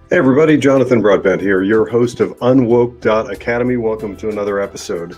Hey everybody, Jonathan Broadbent here, your host of UnWoke Academy. Welcome to another episode.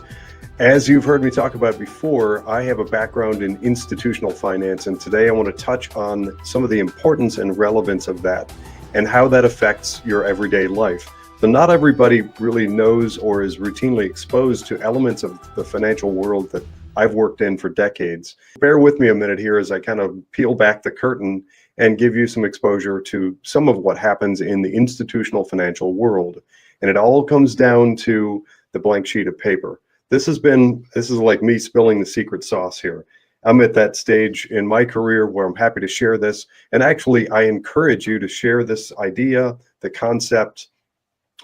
As you've heard me talk about before, I have a background in institutional finance, and today I want to touch on some of the importance and relevance of that and how that affects your everyday life. But not everybody really knows or is routinely exposed to elements of the financial world that I've worked in for decades. Bear with me a minute here as I kind of peel back the curtain and give you some exposure to some of what happens in the institutional financial world. And it all comes down to the blank sheet of paper. This is like me spilling the secret sauce here. I'm at that stage in my career where I'm happy to share this. And actually, I encourage you to share this idea, the concept,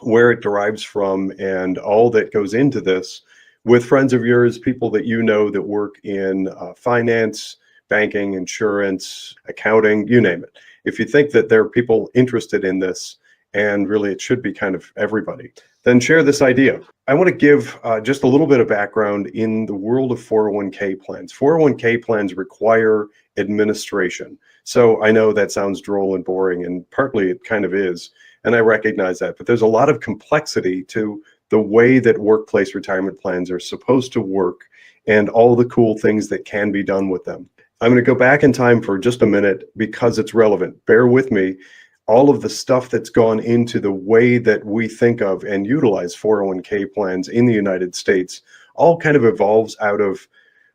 where it derives from, and all that goes into this with friends of yours, people that you know that work in finance, banking, insurance, accounting, you name it. If you think that there are people interested in this, and really it should be kind of everybody, then share this idea. I want to give just a little bit of background in the world of 401k plans. 401k plans require administration. So I know that sounds droll and boring, and partly it kind of is, and I recognize that, but there's a lot of complexity to the way that workplace retirement plans are supposed to work and all the cool things that can be done with them. I'm going to go back in time for just a minute because it's relevant. Bear with me. All of the stuff that's gone into the way that we think of and utilize 401k plans in the United States all kind of evolves out of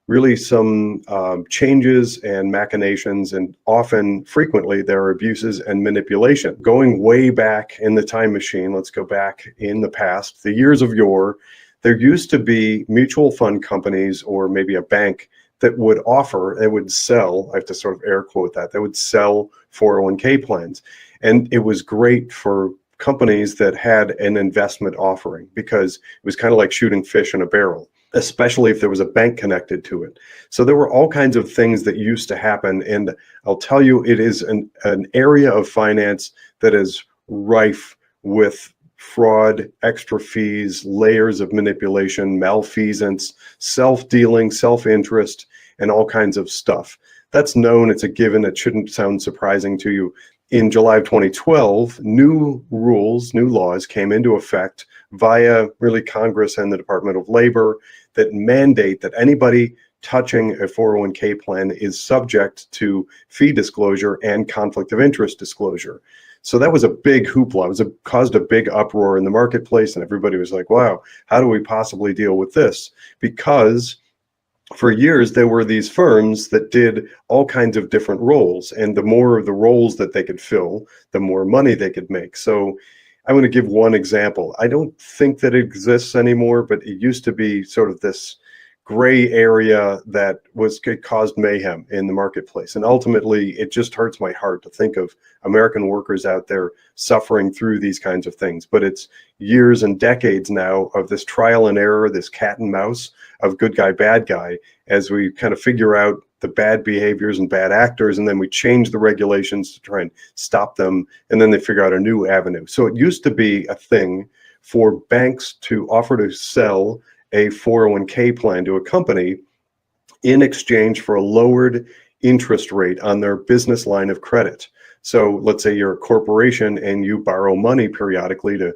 really some changes and machinations, and often, frequently, there are abuses and manipulation. Going way back in the time machine, let's go back in the past, the years of yore, there used to be mutual fund companies or maybe a bank that would offer, they would sell, I have to sort of air quote that, they would sell 401k plans. And it was great for companies that had an investment offering because it was kind of like shooting fish in a barrel, especially if there was a bank connected to it. So there were all kinds of things that used to happen. And I'll tell you, it is an area of finance that is rife with fraud, extra fees, layers of manipulation, malfeasance, self-dealing, self-interest, and all kinds of stuff. That's known, it's a given, it shouldn't sound surprising to you. In July of 2012, new rules, new laws came into effect via really Congress and the Department of Labor that mandate that anybody touching a 401k plan is subject to fee disclosure and conflict of interest disclosure. So that was a big hoopla. It caused a big uproar in the marketplace, and everybody was like, wow, how do we possibly deal with this? Because for years, there were these firms that did all kinds of different roles, and the more of the roles that they could fill, the more money they could make. So I'm going to give one example. I don't think that it exists anymore, but it used to be sort of this gray area that caused mayhem in the marketplace. And ultimately, it just hurts my heart to think of American workers out there suffering through these kinds of things. But it's years and decades now of this trial and error, this cat and mouse of good guy, bad guy, as we kind of figure out the bad behaviors and bad actors, and then we change the regulations to try and stop them, and then they figure out a new avenue. So it used to be a thing for banks to offer to sell a 401k plan to a company in exchange for a lowered interest rate on their business line of credit. So let's say you're a corporation and you borrow money periodically to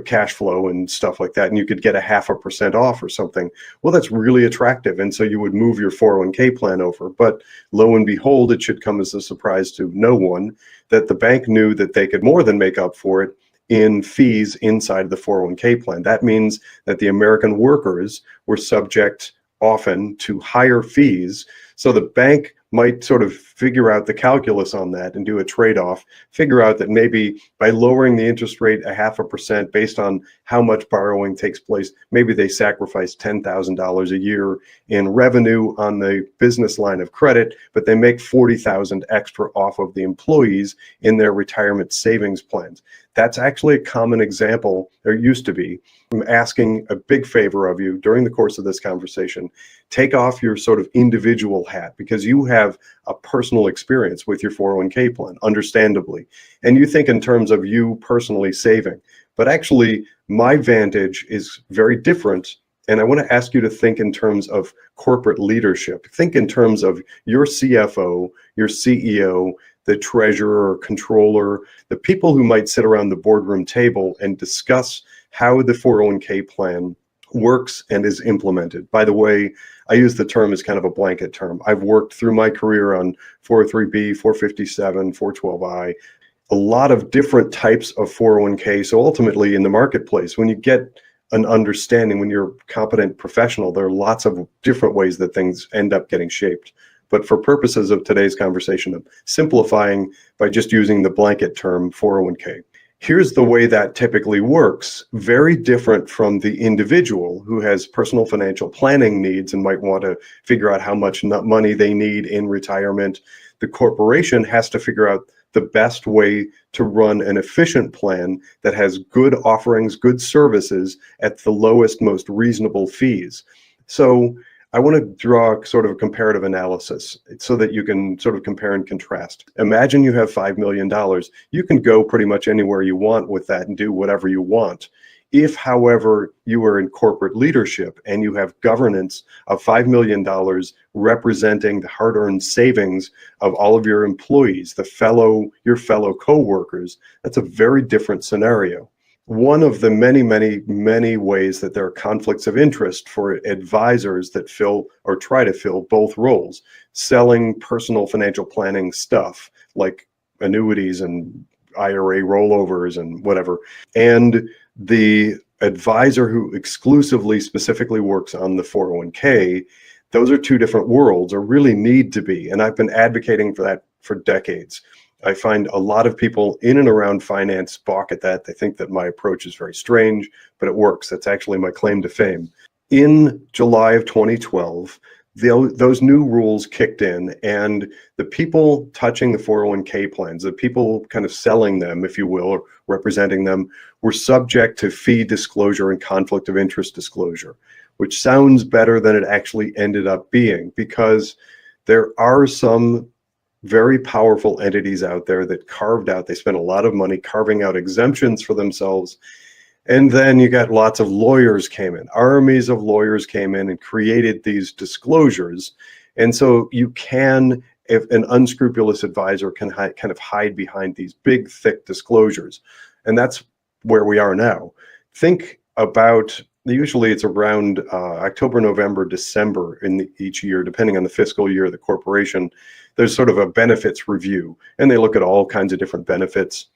cash flow and stuff like that, and you could get a 0.5% off or something. Well, that's really attractive. And so you would move your 401k plan over. But lo and behold, it should come as a surprise to no one that the bank knew that they could more than make up for it in fees inside the 401k plan. That means that the American workers were subject often to higher fees. So the bank might sort of figure out the calculus on that and do a trade-off, figure out that maybe by lowering the interest rate 0.5% based on how much borrowing takes place, maybe they sacrifice $10,000 a year in revenue on the business line of credit, but they make $40,000 extra off of the employees in their retirement savings plans. That's actually a common example, there used to be. I'm asking a big favor of you during the course of this conversation. Take off your sort of individual hat because you have a personal experience with your 401k plan, understandably. And you think in terms of you personally saving. But actually, my vantage is very different And I want to ask you to think in terms of corporate leadership. Think in terms of your CFO, your CEO, the treasurer or controller, the people who might sit around the boardroom table and discuss how the 401k plan works and is implemented. By the way, I use the term as kind of a blanket term. I've worked through my career on 403B, 457, 412I, a lot of different types of 401k. So ultimately in the marketplace, when you get an understanding, when you're a competent professional, there are lots of different ways that things end up getting shaped. But for purposes of today's conversation, I'm simplifying by just using the blanket term 401k. Here's the way that typically works. Very different from the individual who has personal financial planning needs and might want to figure out how much money they need in retirement. The corporation has to figure out the best way to run an efficient plan that has good offerings, good services at the lowest, most reasonable fees. So I want to draw sort of a comparative analysis so that you can sort of compare and contrast. Imagine you have $5 million. You can go pretty much anywhere you want with that and do whatever you want. If, however, you are in corporate leadership and you have governance of $5 million representing the hard-earned savings of all of your employees, your fellow co-workers, that's a very different scenario. One of the many, many, many ways that there are conflicts of interest for advisors that fill or try to fill both roles, selling personal financial planning stuff like annuities and IRA rollovers and whatever, and the advisor who exclusively specifically works on the 401k, those are two different worlds, or really need to be. And I've been advocating for that for decades. I find a lot of people in and around finance balk at that. They think that my approach is very strange, but it works. That's actually my claim to fame. In July of 2012, those new rules kicked in, and the people touching the 401k plans, the people kind of selling them, if you will, or representing them, were subject to fee disclosure and conflict of interest disclosure, which sounds better than it actually ended up being, because there are some very powerful entities out there that they spent a lot of money carving out exemptions for themselves. And then you got lots of lawyers came in, armies of lawyers came in and created these disclosures. And so if an unscrupulous advisor can kind of hide behind these big, thick disclosures. And that's where we are now. Think about, usually it's around October, November, December each year, depending on the fiscal year of the corporation. There's sort of a benefits review, and they look at all kinds of different benefits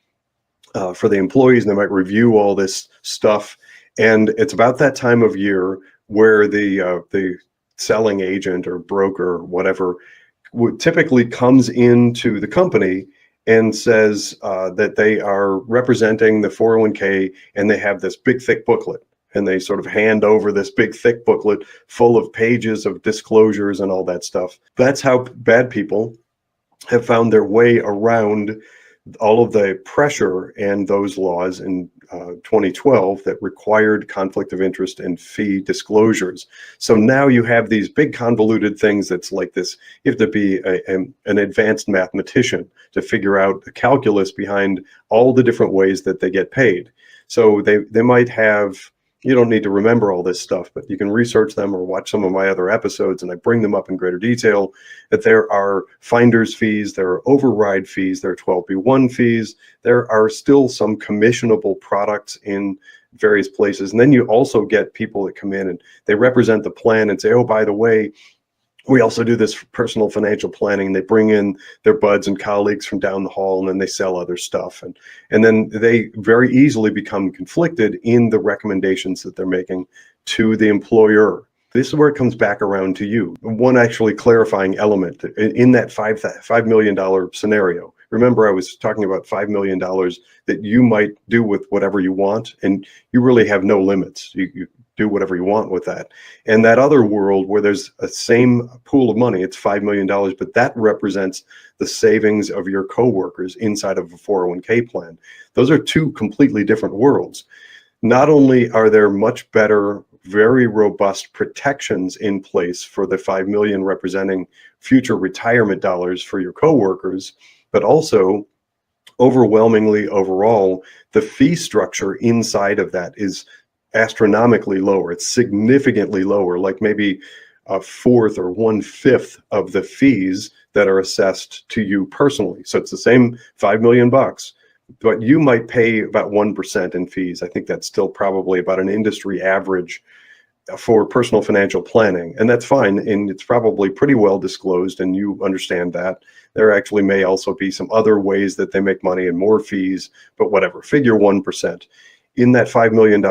for the employees, and they might review all this stuff. And it's about that time of year where the selling agent or broker or whatever typically comes into the company and says that they are representing the 401k, and they have this big thick booklet, and they sort of hand over this big thick booklet full of pages of disclosures and all that stuff. That's how bad people have found their way around all of the pressure and those laws in 2012 that required conflict of interest and fee disclosures. So now you have these big convoluted things that's like this. You have to be an advanced mathematician to figure out the calculus behind all the different ways that they get paid. So they might have, you don't need to remember all this stuff, but you can research them or watch some of my other episodes, and I bring them up in greater detail, that there are finder's fees, there are override fees, there are 12B1 fees, there are still some commissionable products in various places. And then you also get people that come in and they represent the plan and say, oh, by the way, we also do this personal financial planning. They bring in their buds and colleagues from down the hall, and then they sell other stuff. And then they very easily become conflicted in the recommendations that they're making to the employer. This is where it comes back around to you. One actually clarifying element in that $5 million scenario. Remember, I was talking about $5 million that you might do with whatever you want, and you really have no limits. You do whatever you want with that. And that other world where there's a same pool of money, it's $5 million, but that represents the savings of your coworkers inside of a 401k plan. Those are two completely different worlds. Not only are there much better, very robust protections in place for the 5 million representing future retirement dollars for your coworkers, but also overwhelmingly overall, the fee structure inside of that is astronomically lower. It's significantly lower, like maybe a fourth or 1/5 of the fees that are assessed to you personally. So it's the same $5 million, but you might pay about 1% in fees. I think that's still probably about an industry average for personal financial planning, and that's fine, and it's probably pretty well disclosed, and you understand that. There actually may also be some other ways that they make money and more fees, but whatever, figure 1%. In that $5 million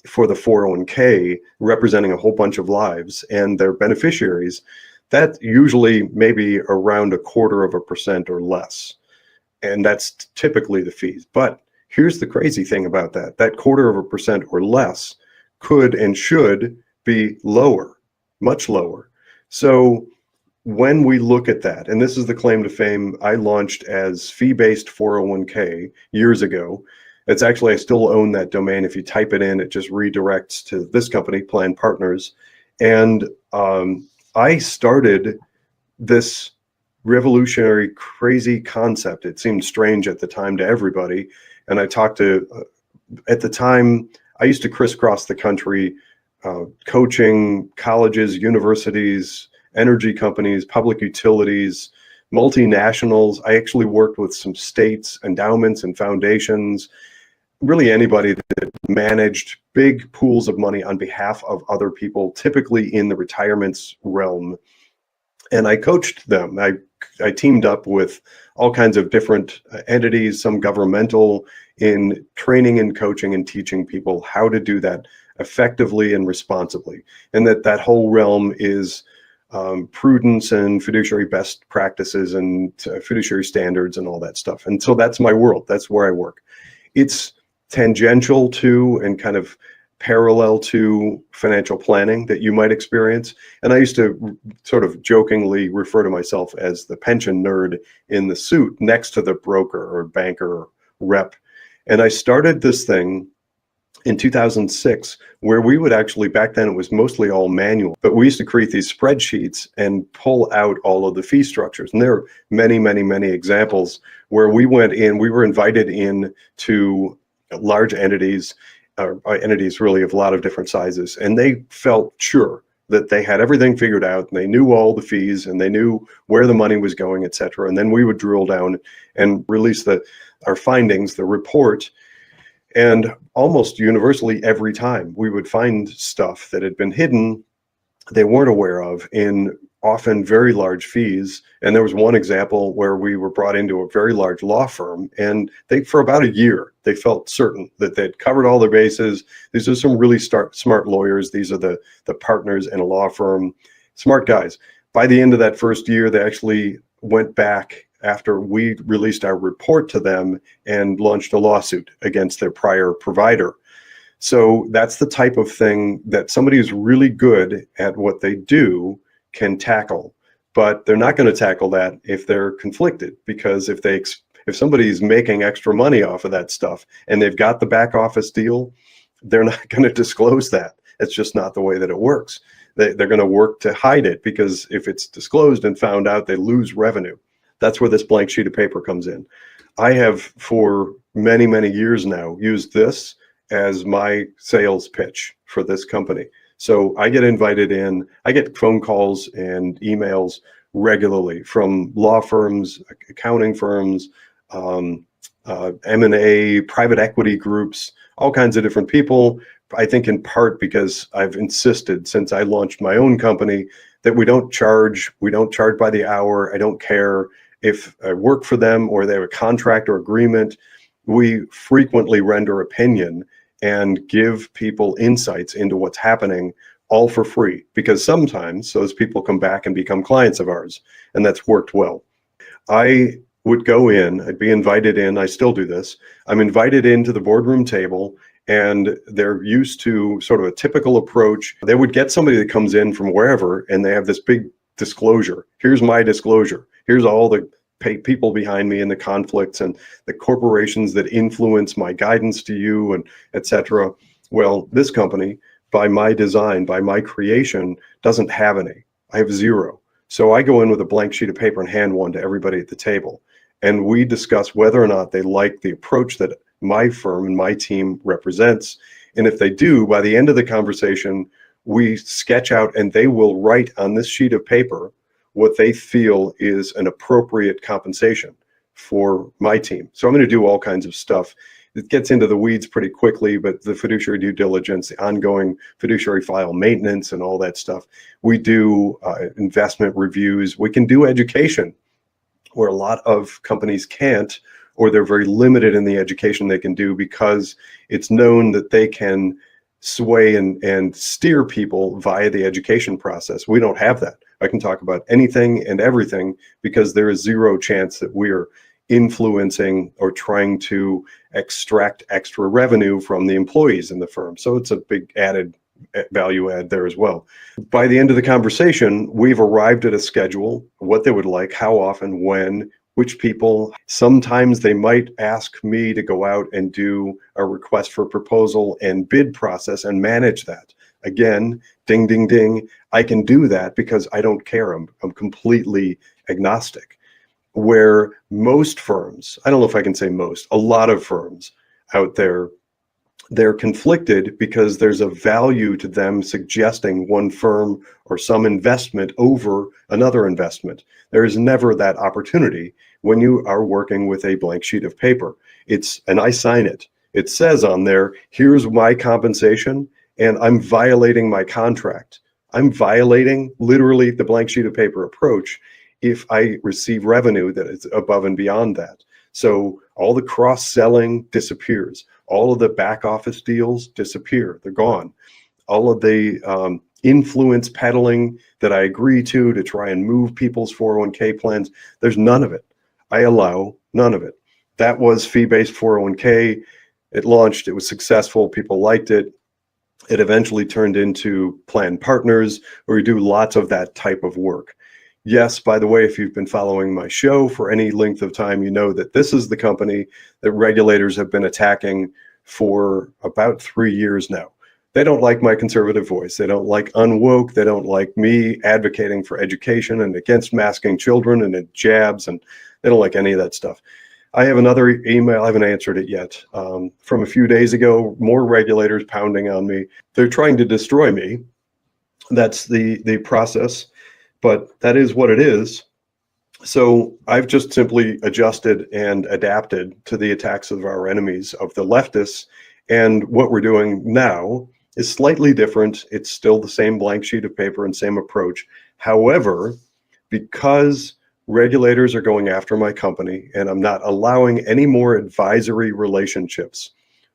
for the 401k, representing a whole bunch of lives and their beneficiaries, that usually maybe around 0.25% or less, and that's typically the fees. But here's the crazy thing about that 0.25% or less could and should be lower, much lower. So when we look at that, and this is the claim to fame I launched as fee-based 401k years ago. It's actually, I still own that domain. If you type it in, it just redirects to this company, Plan Partners. And I started this revolutionary, crazy concept. It seemed strange at the time to everybody. And I talked to, at the time, I used to crisscross the country, coaching colleges, universities, energy companies, public utilities, multinationals. I actually worked with some states, endowments and foundations, really anybody that managed big pools of money on behalf of other people, typically in the retirements realm. And I coached them. I teamed up with all kinds of different entities, some governmental, in training and coaching and teaching people how to do that effectively and responsibly. And that whole realm is prudence and fiduciary best practices and fiduciary standards and all that stuff. And so that's my world. That's where I work. It's tangential to and kind of parallel to financial planning that you might experience. And I used to sort of jokingly refer to myself as the pension nerd in the suit next to the broker or banker or rep. And I started this thing in 2006, where we would actually, back then it was mostly all manual, but we used to create these spreadsheets and pull out all of the fee structures. And there are many, many, many examples where we went in, we were invited in to large entities, entities really of a lot of different sizes, and they felt sure that they had everything figured out, and they knew all the fees, and they knew where the money was going, et cetera. And then we would drill down and release our findings, the report. And almost universally every time we would find stuff that had been hidden, they weren't aware of, in often very large fees. And there was one example where we were brought into a very large law firm, and for about a year, they felt certain that they'd covered all their bases. These are some really smart lawyers. These are the partners in a law firm, smart guys. By the end of that first year, they actually went back after we released our report to them and launched a lawsuit against their prior provider. So that's the type of thing that somebody who's really good at what they do can tackle, but they're not going to tackle that if they're conflicted, because if somebody's making extra money off of that stuff and they've got the back office deal, they're not going to disclose that. It's just not the way that it works. They're going to work to hide it, because if it's disclosed and found out, they lose revenue. That's where this blank sheet of paper comes in. I have, for many, many years now, used this as my sales pitch for this company. So I get invited in, I get phone calls and emails regularly from law firms, accounting firms, M&A, private equity groups, all kinds of different people. I think in part because I've insisted since I launched my own company that we don't charge by the hour. I don't care if I work for them or they have a contract or agreement. We frequently render opinion and give people insights into what's happening, all for free, because sometimes those people come back and become clients of ours, and that's worked well. I would go in, I'd be invited in, I still do this. I'm invited into the boardroom table, and they're used to sort of a typical approach. They would get somebody that comes in from wherever, and they have this big disclosure. Here's my disclosure. Here's all the people behind me and the conflicts and the corporations that influence my guidance to you, and et cetera. Well, this company, by my design, by my creation, doesn't have any. I have zero. So I go in with a blank sheet of paper and hand one to everybody at the table. And we discuss whether or not they like the approach that my firm and my team represents. And if they do, by the end of the conversation, we sketch out and they will write on this sheet of paper what they feel is an appropriate compensation for my team. So I'm going to do all kinds of stuff. It gets into the weeds pretty quickly, but the fiduciary due diligence, the ongoing fiduciary file maintenance and all that stuff. We do investment reviews. We can do education where a lot of companies can't, or they're very limited in the education they can do because it's known that they can sway and steer people via the education process. We don't have that. I can talk about anything and everything because there is zero chance that we're influencing or trying to extract extra revenue from the employees in the firm. So it's a big added value add there as well. By the end of the conversation, we've arrived at a schedule, what they would like, how often, when, which people. Sometimes they might ask me to go out and do a request for proposal and bid process and manage that. Again, ding, ding, ding. I can do that because I don't care. I'm completely agnostic. Where most firms, I don't know if I can say most, a lot of firms out there, they're conflicted because there's a value to them suggesting one firm or some investment over another investment. There is never that opportunity when you are working with a blank sheet of paper. And I sign it. It says on there, here's my compensation, and I'm violating my contract. I'm violating literally the blank sheet of paper approach if I receive revenue that is above and beyond that. So all the cross-selling disappears. All of the back office deals disappear. They're gone. All of the influence peddling that I agree to try and move people's 401k plans, there's none of it. I allow none of it. That was fee-based 401k. It launched. It was successful. People liked it. It eventually turned into plan partners, where we do lots of that type of work. Yes, by the way, if you've been following my show for any length of time, you know that this is the company that regulators have been attacking for about 3 years now. They don't like my conservative voice. They don't like UnWoke. They don't like me advocating for education and against masking children and jabs, and they don't like any of that stuff. I have another email, I haven't answered it yet, from a few days ago, more regulators pounding on me. They're trying to destroy me. That's the process. But that is what it is. So I've just simply adjusted and adapted to the attacks of our enemies, of the leftists. And what we're doing now is slightly different. It's still the same blank sheet of paper and same approach. However, because regulators are going after my company and I'm not allowing any more advisory relationships,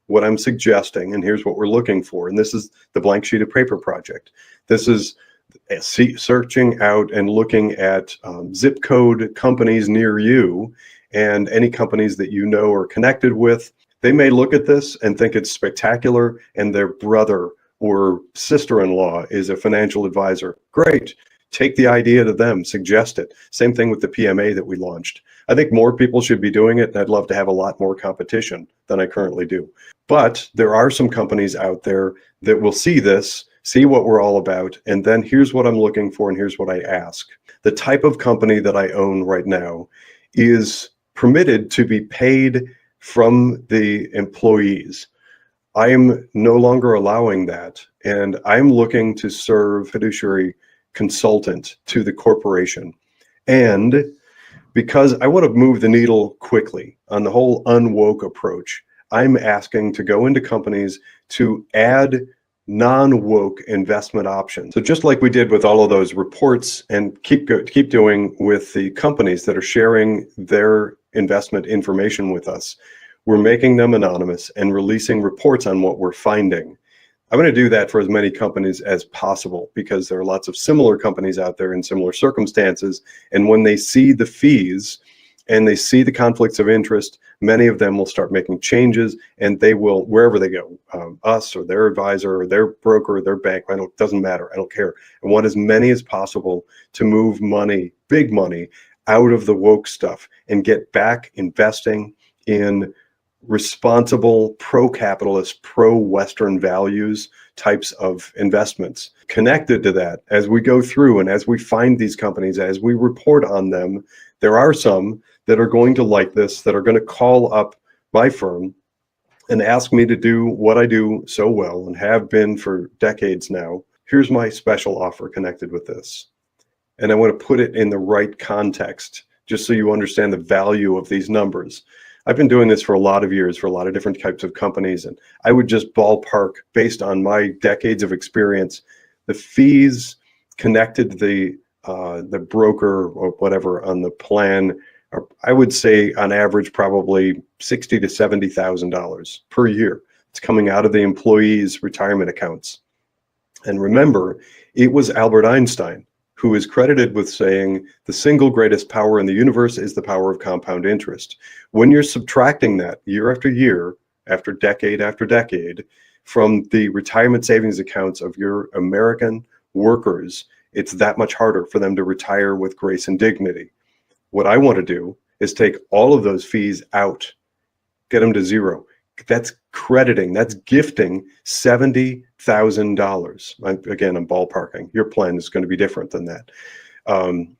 what I'm suggesting, and here's what we're looking for, and this is the blank sheet of paper project. This is searching out and looking at zip code companies near you and any companies that you know are connected with. They may look at this and think it's spectacular and their brother or sister-in-law is a financial advisor. Great. Take the idea to them, suggest it. Same thing with the PMA that we launched. I think more people should be doing it, and I'd love to have a lot more competition than I currently do. But there are some companies out there that will see this, see what we're all about, and then here's what I'm looking for and here's what I ask. The type of company that I own right now is permitted to be paid from the employees. I am no longer allowing that, and I'm looking to serve fiduciary consultant to the corporation. And because I want to move the needle quickly on the whole UnWoke approach, I'm asking to go into companies to add non-woke investment options. So just like we did with all of those reports and keep doing with the companies that are sharing their investment information with us, we're making them anonymous and releasing reports on what we're finding. I'm going to do that for as many companies as possible because there are lots of similar companies out there in similar circumstances. And when they see the fees and they see the conflicts of interest, many of them will start making changes, and they will, wherever they go, us or their advisor or their broker or their bank, it doesn't matter, I don't care. I want as many as possible to move money, big money, out of the woke stuff and get back investing in responsible, pro-capitalist, pro-Western values types of investments. Connected to that, as we go through and as we find these companies, as we report on them, there are some that are going to like this, that are going to call up my firm and ask me to do what I do so well and have been for decades now, here's my special offer connected with this. And I want to put it in the right context, just so you understand the value of these numbers. I've been doing this for a lot of years for a lot of different types of companies, and I would just ballpark, based on my decades of experience, the fees connected to the broker or whatever on the plan are, I would say, on average, probably $60,000 to $70,000 per year. It's coming out of the employees' retirement accounts. And remember, it was Albert Einstein who is credited with saying the single greatest power in the universe is the power of compound interest. When you're subtracting that year after year, after decade, from the retirement savings accounts of your American workers, it's that much harder for them to retire with grace and dignity. What I want to do is take all of those fees out, get them to zero. That's crediting, that's gifting $70,000. Again, I'm ballparking. Your plan is going to be different than that.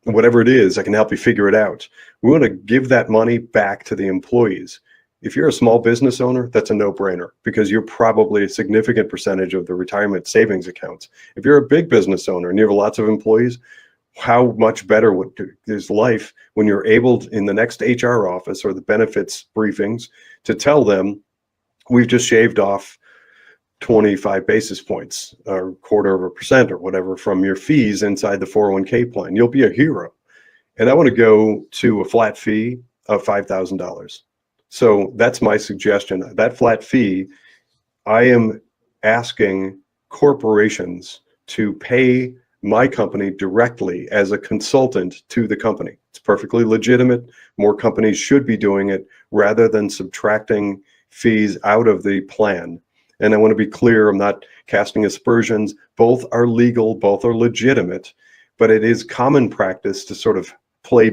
Whatever it is, I can help you figure it out. We want to give that money back to the employees. If you're a small business owner, that's a no-brainer, because you're probably a significant percentage of the retirement savings accounts. If you're a big business owner and you have lots of employees, how much better is life when you're able, in the next HR office or the benefits briefings, to tell them, we've just shaved off 25 basis points or 0.25% or whatever from your fees inside the 401k plan. You'll be a hero. And I want to go to a flat fee of $5,000. So that's my suggestion. That flat fee, I am asking corporations to pay my company directly as a consultant to the company. It's perfectly legitimate. More companies should be doing it rather than subtracting fees out of the plan. And I want to be clear, I'm not casting aspersions. Both are legal, both are legitimate, but it is common practice to sort of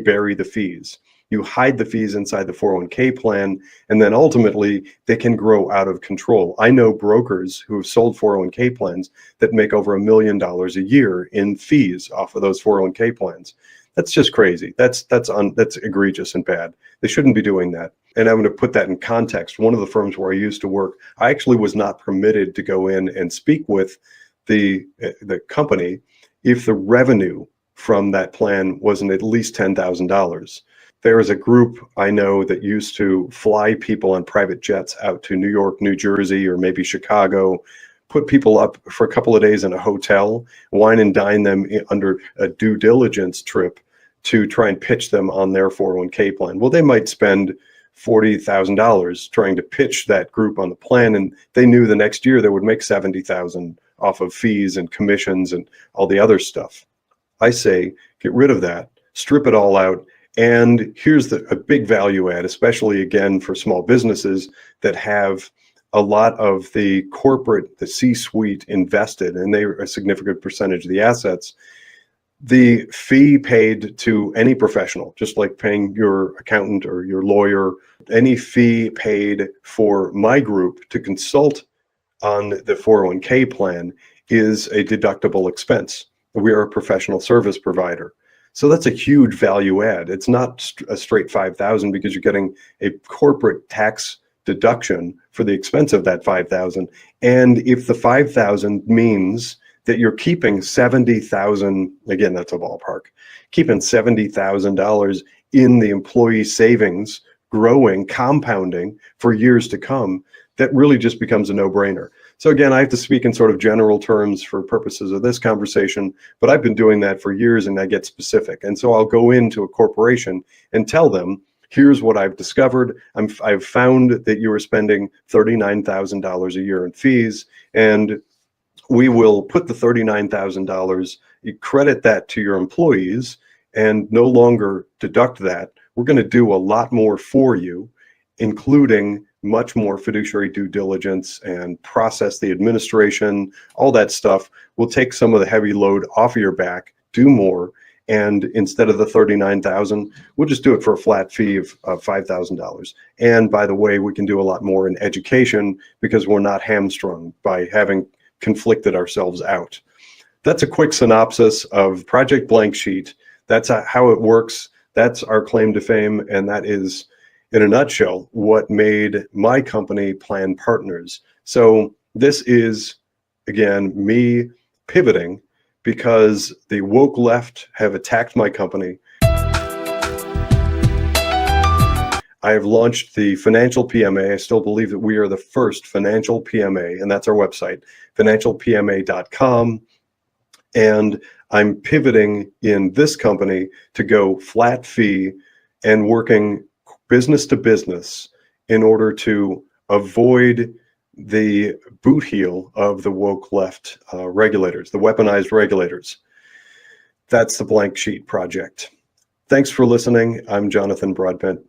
bury the fees. You hide the fees inside the 401k plan, and then ultimately they can grow out of control. I know brokers who have sold 401k plans that make over $1 million a year in fees off of those 401k plans. That's just crazy. That's egregious and bad. They shouldn't be doing that. And I'm going to put that in context. One of the firms where I used to work, I actually was not permitted to go in and speak with the company if the revenue from that plan wasn't at least $10,000. There is a group I know that used to fly people on private jets out to New York, New Jersey, or maybe Chicago, put people up for a couple of days in a hotel, wine and dine them under a due diligence trip to try and pitch them on their 401k plan. Well, they might spend $40,000 trying to pitch that group on the plan, and they knew the next year they would make $70,000 off of fees and commissions and all the other stuff. I say, get rid of that, strip it all out. And here's a big value add, especially again for small businesses that have a lot of the corporate, the C-suite invested, and they're a significant percentage of the assets. The fee paid to any professional, just like paying your accountant or your lawyer, any fee paid for my group to consult on the 401k plan is a deductible expense. We are a professional service provider. So that's a huge value add. It's not a straight $5,000 because you're getting a corporate tax deduction for the expense of that $5,000. And if the $5,000 means that you're keeping $70,000, again, that's a ballpark, keeping $70,000 in the employee savings, growing, compounding for years to come, that really just becomes a no-brainer. So again, I have to speak in sort of general terms for purposes of this conversation, but I've been doing that for years and I get specific. And so I'll go into a corporation and tell them, here's what I've discovered. I've found that you are spending $39,000 a year in fees, and we will put the $39,000, you credit that to your employees and no longer deduct that. We're going to do a lot more for you, including much more fiduciary due diligence and process the administration, all that stuff. We'll take some of the heavy load off of your back, do more, and instead of the $39,000, we'll just do it for a flat fee of $5,000. And by the way, we can do a lot more in education because we're not hamstrung by having conflicted ourselves out. That's a quick synopsis of Project Blank Sheet. That's how it works. That's our claim to fame, and that is in a nutshell, what made my company Plan Partners. So this is, again, me pivoting because the woke left have attacked my company. I have launched the Financial PMA. I still believe that we are the first financial PMA, and that's our website, financialpma.com. And I'm pivoting in this company to go flat fee and working business to business in order to avoid the boot heel of the woke left regulators, the weaponized regulators. That's the Blank Sheet Project. Thanks for listening. I'm Jonathan Broadbent.